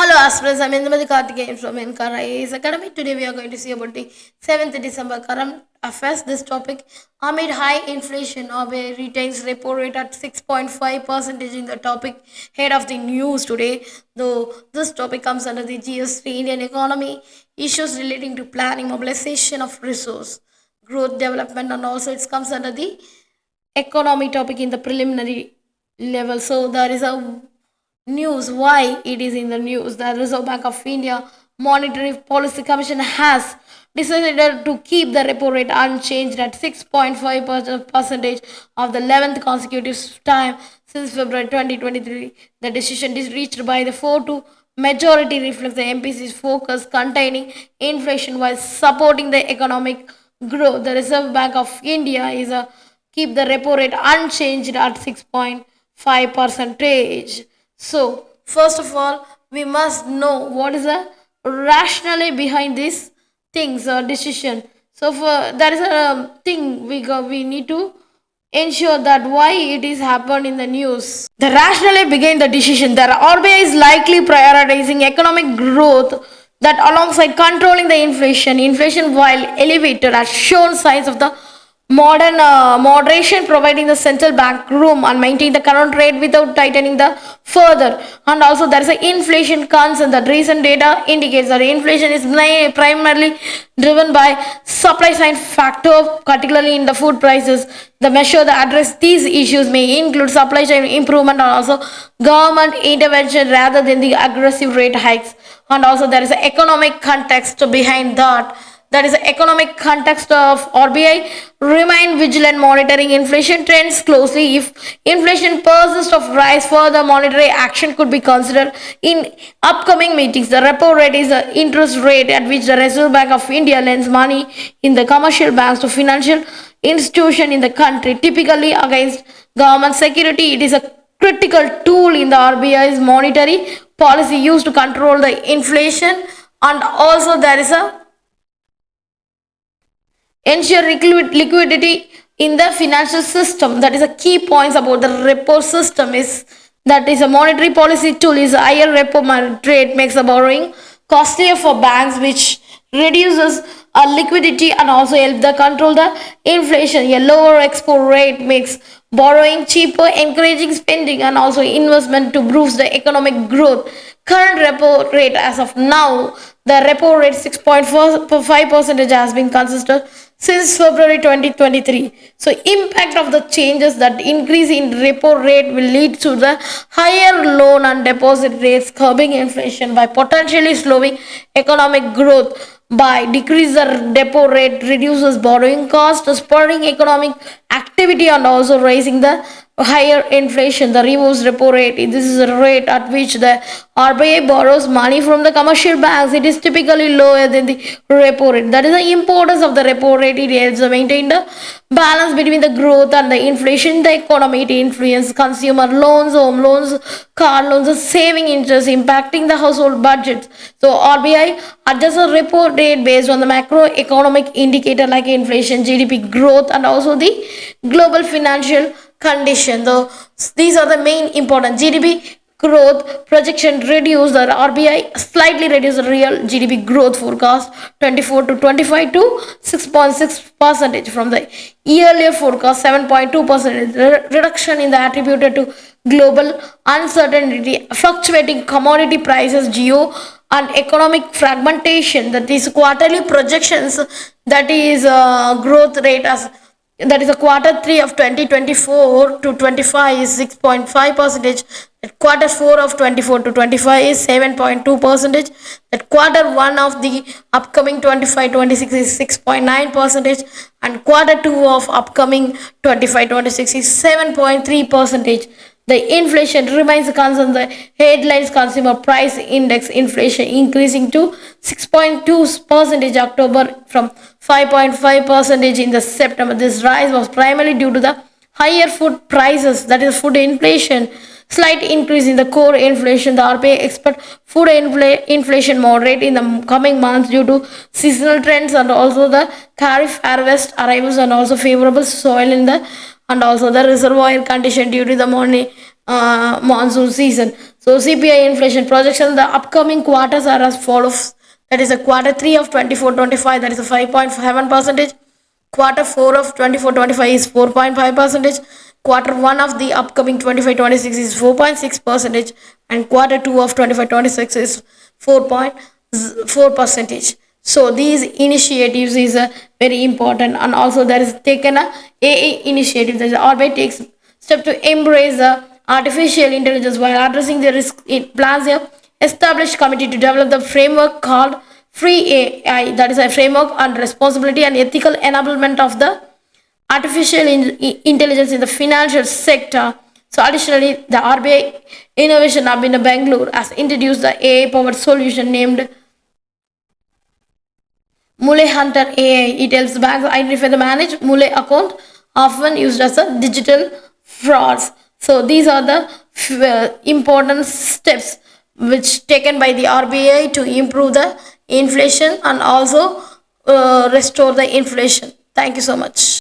Hello aspirants, I'm Indumati Karthikeyan from InKar IAS Academy. Today we are going to see about the 7th December current affairs. This topic, amid high inflation, RBI retains repo rate at 6.5% in the topic head of the news today. Though this topic comes under the GS3 Indian economy, issues relating to planning, mobilization of resource, growth, development, and also it comes under the economy topic in the preliminary level. So there is a news why it is in the news. The Reserve Bank of India Monetary Policy Commission has decided to keep the repo rate unchanged at 6.5% of the 11th consecutive time since February 2023. The decision is reached by the 4-2 majority reflects the MPC's focus containing inflation while supporting the economic growth. The Reserve Bank of India is a keep the repo rate unchanged at 6.5 percentage. So, first of all, we must know what is the rationale behind these things or decision. So, for there is a thing we need to ensure that why it is happened in the news. The rationale behind the decision that RBI is likely prioritizing economic growth that alongside controlling the inflation while elevated has shown signs of the modern moderation, providing the central bank room and maintain the current rate without tightening the further. And also there is an inflation concern that recent data indicates that inflation is primarily driven by supply side factor, particularly in the food prices. The measure that address these issues may include supply chain improvement and also government intervention rather than the aggressive rate hikes. And also there is an economic context behind that. That is the economic context of RBI remain vigilant monitoring inflation trends closely. If inflation persists of rise further, monetary action could be considered in upcoming meetings. The repo rate is the interest rate at which the Reserve Bank of India lends money in the commercial banks to financial institution in the country, typically against government security. It is a critical tool in the RBI's monetary policy used to control the inflation, and also there is a ensure liquidity in the financial system. That is a key points about the repo system is that is a monetary policy tool is a higher repo rate makes the borrowing costlier for banks, which reduces liquidity and also help the control the inflation. A lower export rate makes borrowing cheaper, encouraging spending and also investment to boost the economic growth. Current repo rate as of now, the repo rate 6.5% has been consistent since February 2023. So impact of the changes that increase in repo rate will lead to the higher loan and deposit rates, curbing inflation by potentially slowing economic growth. By decrease the repo rate reduces borrowing cost, spurring economic activity and also raising the higher inflation. The reverse repo rate, this is a rate at which the RBI borrows money from the commercial banks. It is typically lower than the repo rate. That is the importance of the repo rate. It helps maintain the balance between the growth and the inflation in the economy. It influences consumer loans, home loans, car loans, saving interest, impacting the household budgets. So RBI adjusts a repo rate based on the macroeconomic indicator like inflation, GDP growth, and also the global financial condition. Though these are the main important GDP growth projection reduced. The RBI slightly reduced the real GDP growth forecast 24 to 25 to 6.6% from the earlier forecast 7.2%. Reduction in the attributed to global uncertainty, fluctuating commodity prices, geo and economic fragmentation. That is quarterly projections, that is growth rate as that is a quarter 3 of 2024 to 25 is 6.5 percentage, that quarter 4 of 24 to 25 is 7.2 percentage, that quarter 1 of the upcoming 25-26 is 6.9 percentage, and quarter 2 of upcoming 25-26 is 7.3 percentage. The inflation remains a concern. The headlines consumer price index inflation increasing to 6.2% October from 5.5% in the September. This rise was primarily due to the higher food prices, that is food inflation. Slight increase in the core inflation. The RBI expect food inflation moderate in the coming months due to seasonal trends and also the kharif harvest arrivals and also favorable soil in the and also the reservoir condition due to the monsoon season. So CPI inflation projection, the upcoming quarters are as follows. That is a quarter 3 of 24-25, that is a 5.7 percentage. Quarter 4 of 24-25 is 4.5 percentage. Quarter 1 of the upcoming 25-26 is 4.6 percentage, and quarter 2 of 25-26 is 4.4 percentage. So these initiatives is very important, and also there is taken a AA initiative, that is RBI takes step to embrace the artificial intelligence while addressing the risk. It plans a established committee to develop the framework called Free AI, that is a framework on responsibility and ethical enablement of the artificial intelligence in the financial sector. So additionally, the RBI Innovation Hub in Bangalore has introduced the AI powered solution named Mule Hunter AI. It helps banks identify the managed Mule account, often used as a digital frauds. So these are the important steps which taken by the RBI to improve the inflation and also restore the inflation. Thank you so much.